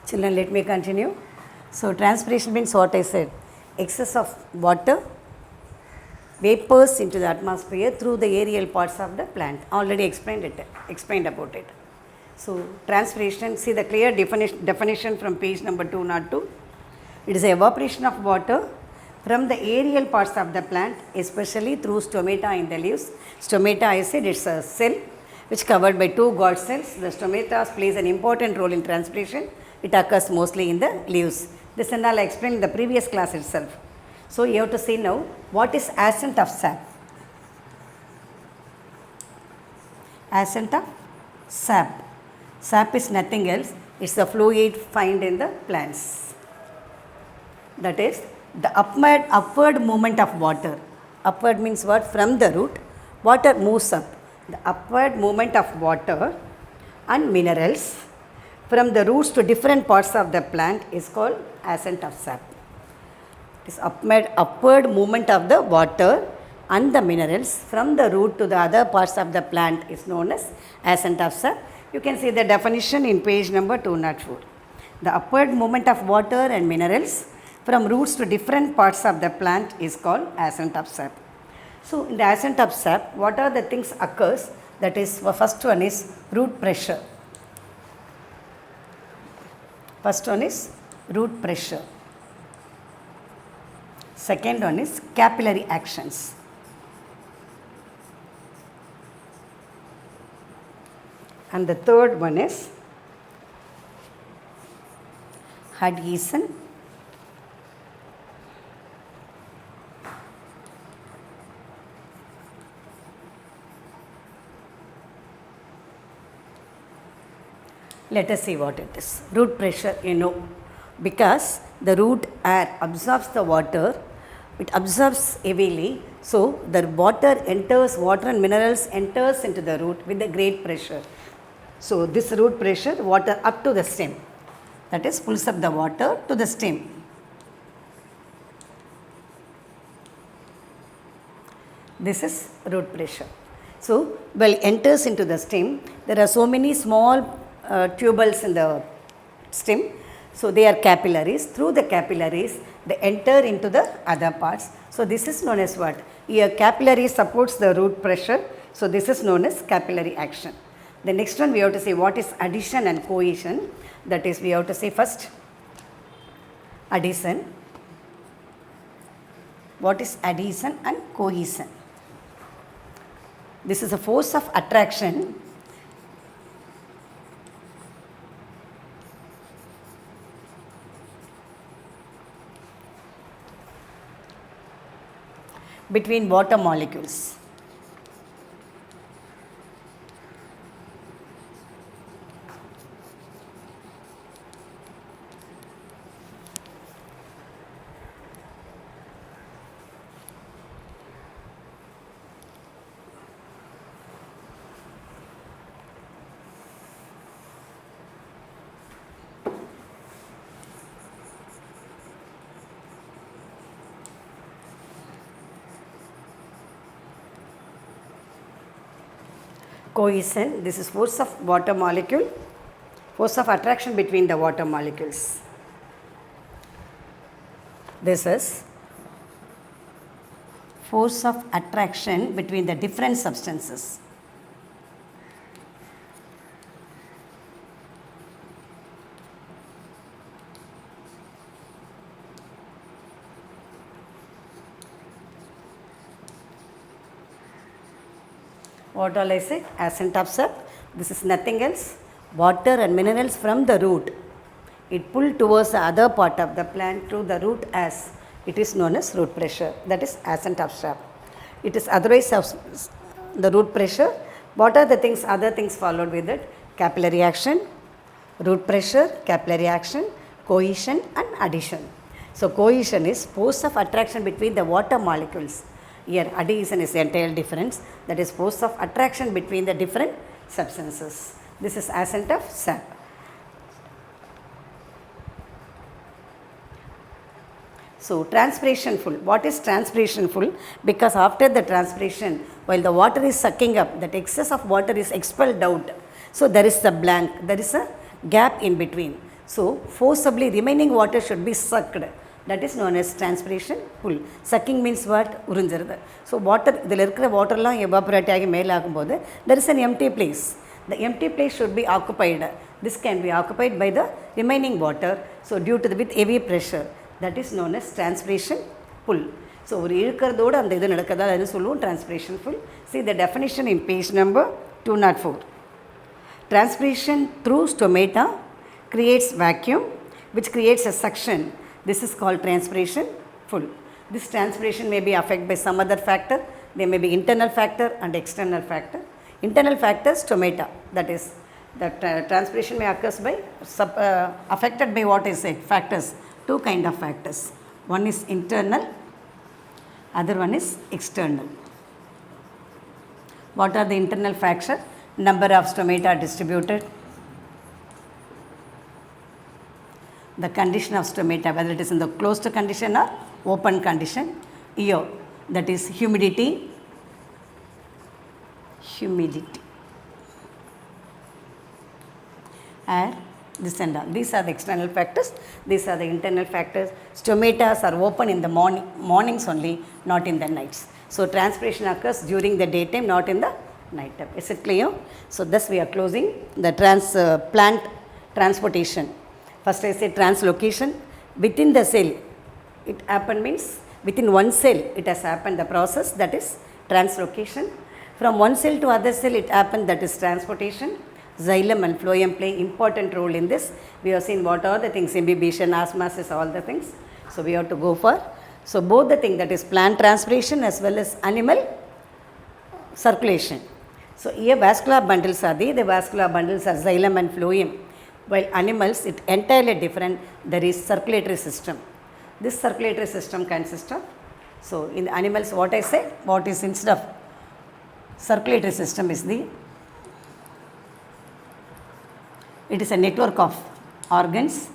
Children, let me continue. So, transpiration means what I said, excess of water, vapors into the atmosphere through the aerial parts of the plant. Already explained about it. So, transpiration, see the clear definition from page number 202. It is evaporation of water from the aerial parts of the plant, especially through stomata in the leaves. Stomata, I said, it's a cell which covered by two guard cells. The stomata plays an important role in transpiration. It occurs mostly in the leaves. This and all I explained in the previous class itself. So, you have to see now what is ascent of sap. Ascent of sap. Sap is nothing else, it is the fluid found in the plants. That is the upward movement of water. Upward means what? From the root, water moves up. The upward movement of water and minerals from the roots to different parts of the plant is called ascent of sap. This upward movement of the water and the minerals from the root to the other parts of the plant is known as ascent of sap. You can see the definition in page number 204. The upward movement of water and minerals from roots to different parts of the plant is called ascent of sap. So, in the ascent of sap, what are the things occurs? That is, first one is root pressure. First one is root pressure. Second one is capillary actions. And the third one is adhesion. Let us see what it is. Root pressure, because the root air absorbs the water, it absorbs heavily, so the water and minerals enters into the root with a great pressure. So, this root pressure, water up to the stem, that is pulls up the water to the stem. This is root pressure. So, enters into the stem, there are so many small tubules in the stem. So, they are capillaries. Through the capillaries, they enter into the other parts. So, this is known as what? Here capillary supports the root pressure. So, this is known as capillary action. The next one we have to say what is adhesion and cohesion. That is, we have to say first adhesion. What is adhesion and cohesion? This is a force of attraction between water molecules. Cohesion, this is force of water molecule, force of attraction between the water molecules. This is force of attraction between the different substances. What all I said? Ascent of sap. This is nothing else. Water and minerals from the root. It pulled towards the other part of the plant through the root as it is known as root pressure. That is ascent of sap. It is otherwise the root pressure. What are the things, other things followed with it? Capillary action, root pressure, capillary action, cohesion and adhesion. So, cohesion is force of attraction between the water molecules. Here adhesion is the entire difference, that is force of attraction between the different substances. This is ascent of sap. So, transpiration full. What is transpiration full? Because after the transpiration, while the water is sucking up, that excess of water is expelled out. So, there is a blank, there is a gap in between. So forcibly remaining water should be sucked. That is known as transpiration pull. Sucking means what? உறிஞ்சிருது. So water, இதில் இருக்கிற வாட்டர்லாம் evaporate ஆகி மேலே ஆகும்போது there is an empty place. The empty place should be occupied. This can be occupied by the remaining water. So due to the with heavy pressure, that is known as transpiration pull. So ஒரு இழுக்கிறதோடு அந்த இது நடக்கிறதா அது சொல்லுவோம் transpiration pull. See the definition in page number 204. Transpiration through stomata creates vacuum which creates a suction. This is called transpiration pull. This transpiration may be affected by some other factor. There may be internal factor and external factor. Internal factor, stomata, that is the transpiration may occur by affected by what is it? Factors. Two kind of factors. One is internal, other one is external. What are the internal factors? Number of stomata distributed, the condition of stomata, whether it is in the closed condition or open condition. Here, that is humidity, air, this and all. These are the external factors. These are the internal factors. Stomatas are open in the mornings only, not in the nights. So transpiration occurs during the daytime, not in the night time. Is it clear? So thus we are closing the plant transportation. First I say translocation. Within the cell, it happened means within one cell it has happened the process, that is translocation. From one cell to other cell it happened, that is transportation. Xylem and phloem play important role in this. We have seen what are the things, imbibition, osmosis, all the things. So we have to go for. So both the thing, that is plant transpiration as well as animal circulation. So here vascular bundles are there. The vascular bundles are xylem and phloem. While animals, it entirely different. There is circulatory system. This circulatory system consists of, so in the animals what I said, what is instead of circulatory system is it is a network of organs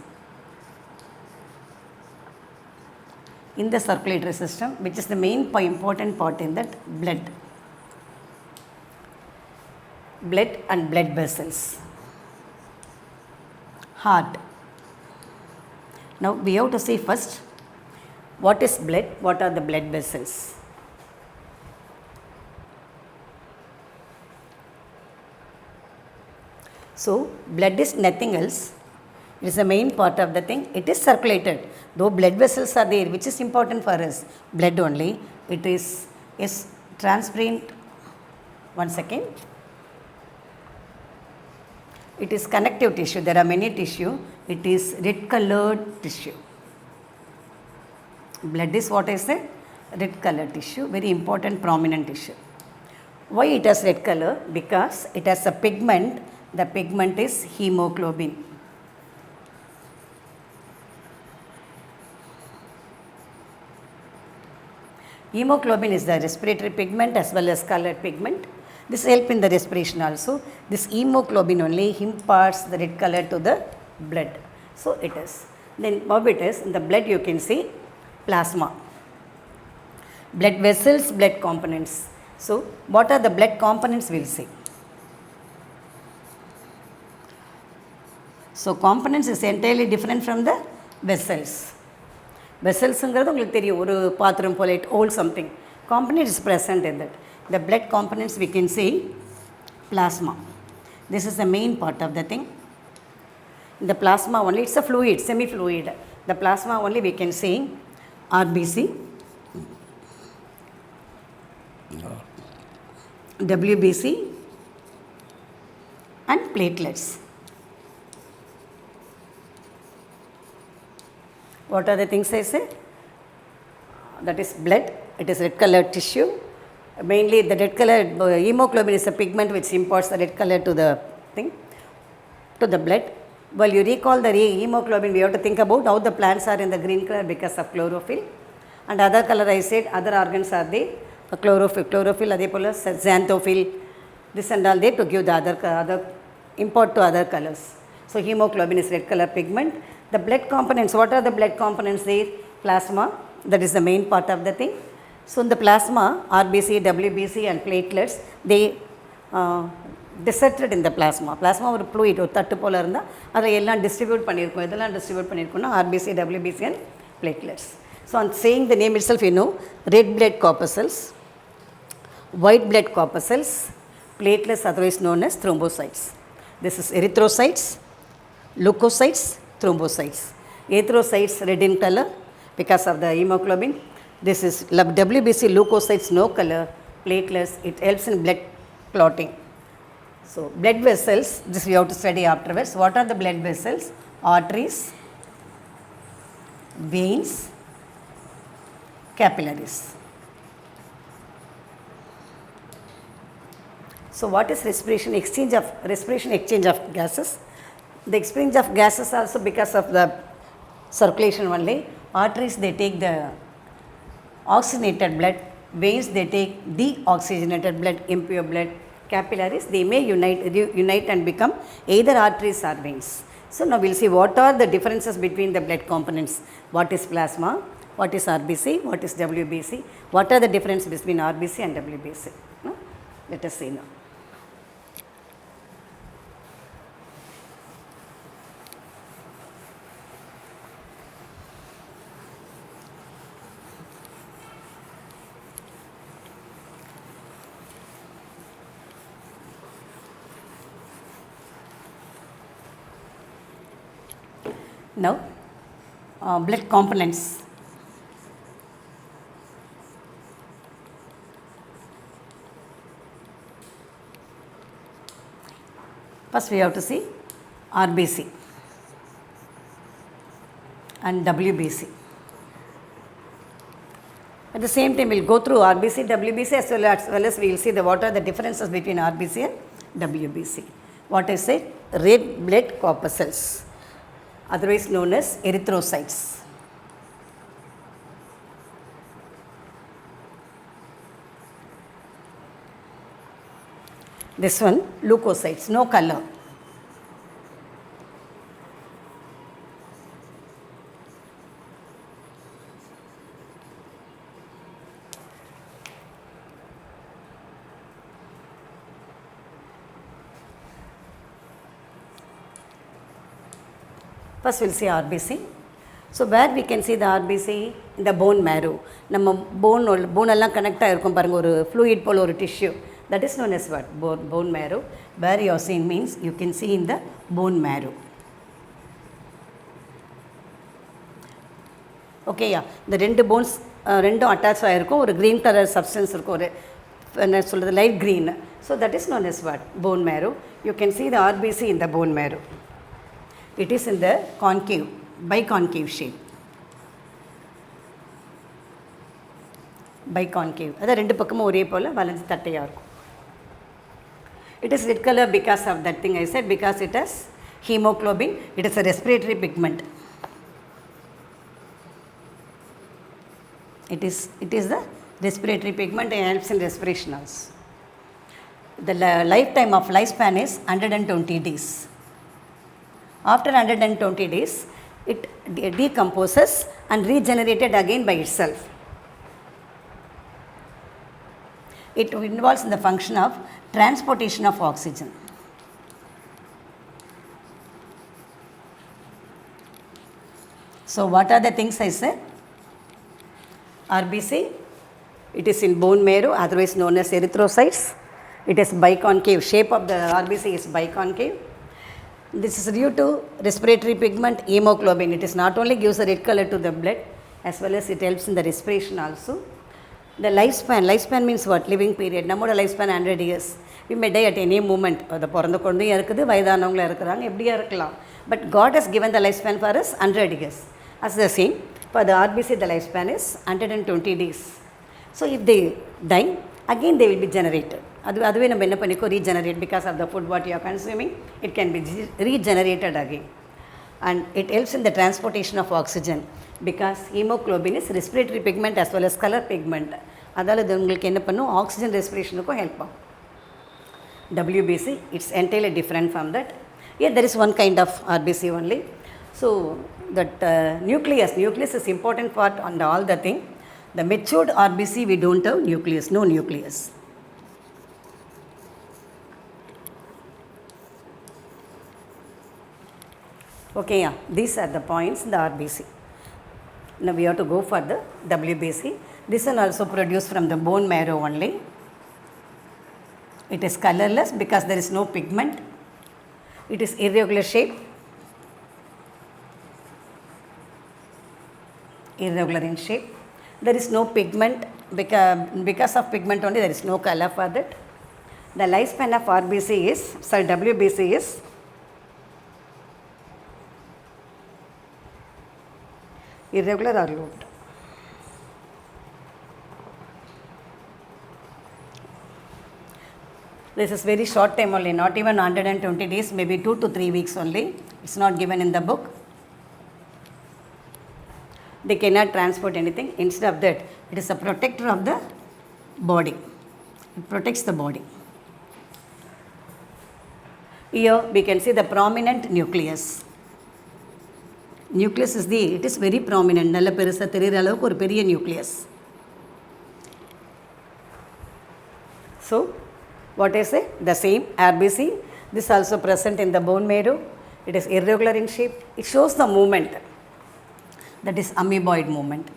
in the circulatory system, which is the main important part in that blood and blood vessels. Heart. Now we have to see first what is blood, what are the blood vessels. So blood is nothing else. It is the main part of the thing. It is circulated. Though blood vessels are there, which is important for us, blood only. It is transparent. One second. It is connective tissue. There are many tissue. It is red colored tissue. Blood is what I said? Red colored tissue. Very important prominent tissue. Why it has red color? Because it has a pigment. The pigment is hemoglobin. Hemoglobin is the respiratory pigment as well as colored pigment. This helps in the respiration also. This hemoglobin only imparts the red color to the blood. So it is. Then what it is, in the blood you can see plasma. Blood vessels, blood components. So what are the blood components we will see. So components is entirely different from the vessels. Vesselsங்கிறது உங்களுக்கு தெரியும், ஒரு பாத்திரம் போல it holds something. Component is present in that. The blood components we can see plasma. This is the main part of the thing. The plasma only, it's a fluid, semi-fluid. The plasma only we can see RBC, WBC and platelets. What are the things I say? That is blood. It is red colored tissue. Mainly the red colored hemoglobin is a pigment which imparts the red color to the thing, to the blood. Well, you recall the hemoglobin, we have to think about how the plants are in the green color because of chlorophyll. And other color I said, other organs are there. Chlorophyll, adhe pola xanthophyll, this and all there to give the other import to other colors. So hemoglobin is red color pigment. The blood components, what are the blood components there? Plasma, that is the main part of the thing. So in the plasma, RBC, WBC and platelets, they deserted in the plasma. Plasma ஒரு fluid ஒரு தட்டு போல் இருந்தால் அதில் எல்லாம் distribute பண்ணியிருக்கோம். இதெல்லாம் distribute பண்ணியிருக்கோம்னா RBC, WBC and platelets. So on saying the name itself, you know, red blood corpuscles, white blood corpuscles, platelets otherwise known as thrombocytes. This is erythrocytes, leukocytes, thrombocytes. Erythrocytes red in color because of the hemoglobin. This is WBC, leukocytes no color, platelets, it helps in blood clotting. So blood vessels, this we have to study afterwards. What are the blood vessels? Arteries, veins, capillaries. So what is respiration? Respiration exchange of gases. The exchange of gases also because of the circulation only. Arteries, they take the oxygenated blood. Veins, they take deoxygenated blood, impure blood. Capillaries, they may unite and become either arteries or veins. So now we will see what are the differences between the blood components. What is plasma? What is RBC? What is WBC? What are the difference between RBC and WBC? No? Let us see now. Now, blood components. First we have to see RBC and WBC. At the same time, we will go through RBC, WBC as well as we will see what are the differences between RBC and WBC. What is it? Red blood corpuscles, otherwise known as erythrocytes. This one, leukocytes, no color. First we will see RBC. So where we can see the RBC? In the bone marrow. நம்ம bone எல்லாம் connect ஆகிருக்கும் பாருங்கள், ஒரு fluid போல் ஒரு tissue. That is known as what? Bone marrow. Where you are seeing means you can see in the bone marrow. Okay, yeah. The ரெண்டு bones ரெண்டும் attach ஆகிருக்கும், ஒரு green color substance இருக்கும், ஒரு என்ன சொல்கிறது light green. So that is known as what? Bone marrow. You can see the RBC in the bone marrow. It is in the concave, biconcave shape. Biconcave. அது ரெண்டு பக்கமும் ஒரே போல் வளைஞ்சு தட்டையாக இருக்கும். It is red color because of that thing I said, because it has hemoglobin. It is a respiratory pigment. It is the respiratory pigment and helps in respiration also. The lifetime of lifespan is 120 days. After 120 days, it decomposes and regenerated again by itself. It involves in the function of transportation of oxygen. So what are the things I said? RBC, it is in bone marrow, otherwise known as erythrocytes. It is biconcave. Shape of the RBC is biconcave. This is due to respiratory pigment hemoglobin. It is not only gives a red color to the blood, as well as it helps in the respiration also. The lifespan means what? Living period. நம்மோட lifespan 100 years. We may die at any moment. அது பிறந்த குழந்தையும் இருக்குது, வயதானவங்களும் இருக்கிறாங்க, எப்படியா இருக்கலாம். But God has given the lifespan for us 100 years. As the same, for the RBC the lifespan is 120 days. So if they die, again they will be generated. அதுவே நம்ம என்ன பண்ணிக்கோ, regenerate because of the food what you are consuming, it can be regenerated again. And it helps in the transportation of oxygen because hemoglobin is respiratory pigment as well as color pigment. அதால் இது உங்களுக்கு என்ன பண்ணும், oxygen ரெஸ்பிரேஷனுக்கும் help ஆகும். WBC, it's entirely different from that. Here there is one kind of RBC only. So that nucleus is important part on all the thing. The matured RBC we don't have nucleus, no nucleus. Okay, yeah, these are the points in the RBC. Now we have to go for the WBC. This one also produced from the bone marrow only. It is colorless because there is no pigment. It is irregular shape, irregular in shape. There is no pigment because of pigment only there is no color for that. The lifespan of WBC is irregular or lobed. This is very short time only, not even 120 days, maybe 2 to 3 weeks only. It's not given in the book. They cannot transport anything. Instead of that, it is a protector of the body. It protects the body. Here we can see the prominent nucleus. Nucleus it is very prominent. Nalla perusa theriyra alavukku oru periya nucleus. So, what I say? The same RBC. This also present in the bone marrow. It is irregular in shape. It shows the movement. That is amoeboid movement.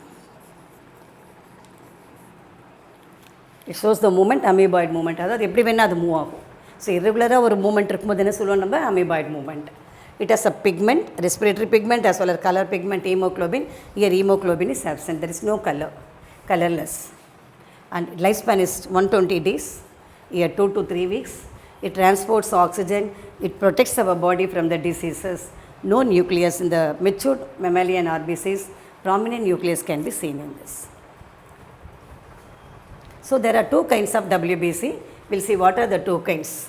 It shows the movement, amoeboid movement. That every when அது move ஆகும். So irregular ஒரு movement இருக்கும்போது என்ன சொல்லுவோம் நம்ம amoeboid movement. It has a pigment, respiratory pigment as well as color pigment, hemoglobin. Here hemoglobin is absent. There is no color, colorless. And lifespan is 120 days. Here 2 to 3 weeks. It transports oxygen. It protects our body from the diseases. No nucleus in the mature mammalian RBCs. Prominent nucleus can be seen in this. So there are two kinds of WBC. We'll see what are the two kinds.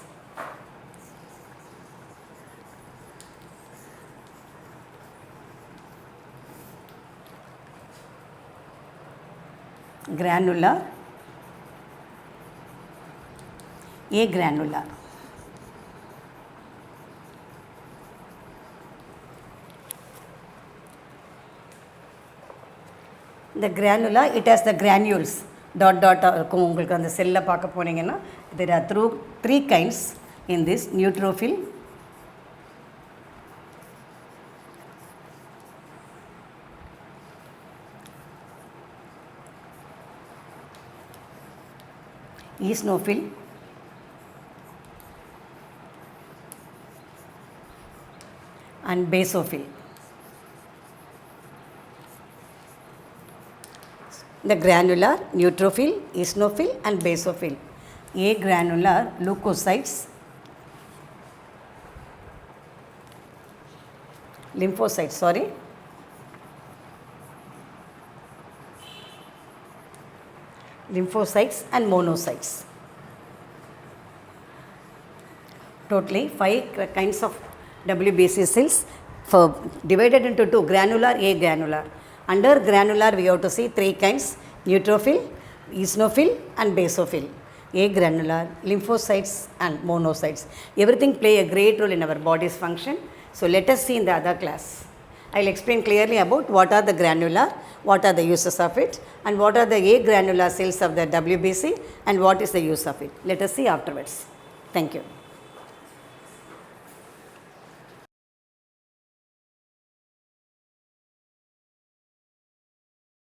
Granular, agranular. The granular, it has the granules. Dot இருக்கும் உங்களுக்கு அந்த செல்லை பார்க்க போனீங்கன்னா there are three kinds in this: neutrophil, eosinophil, and basophil. The granular, neutrophil, eosinophil and basophil. Agranular leukocytes, lymphocytes, lymphocytes and monocytes. Totally 5 kinds of WBC cells divided into two: granular, agranular. Under granular, we have to see 3 kinds: neutrophil, eosinophil and basophil. Agranular, lymphocytes and monocytes. Everything play a great role in our body's function. So let us see in the other class. I will explain clearly about what are the granular, what are the uses of it, and what are the agranular cells of the WBC and what is the use of it. Let us see afterwards. Thank you.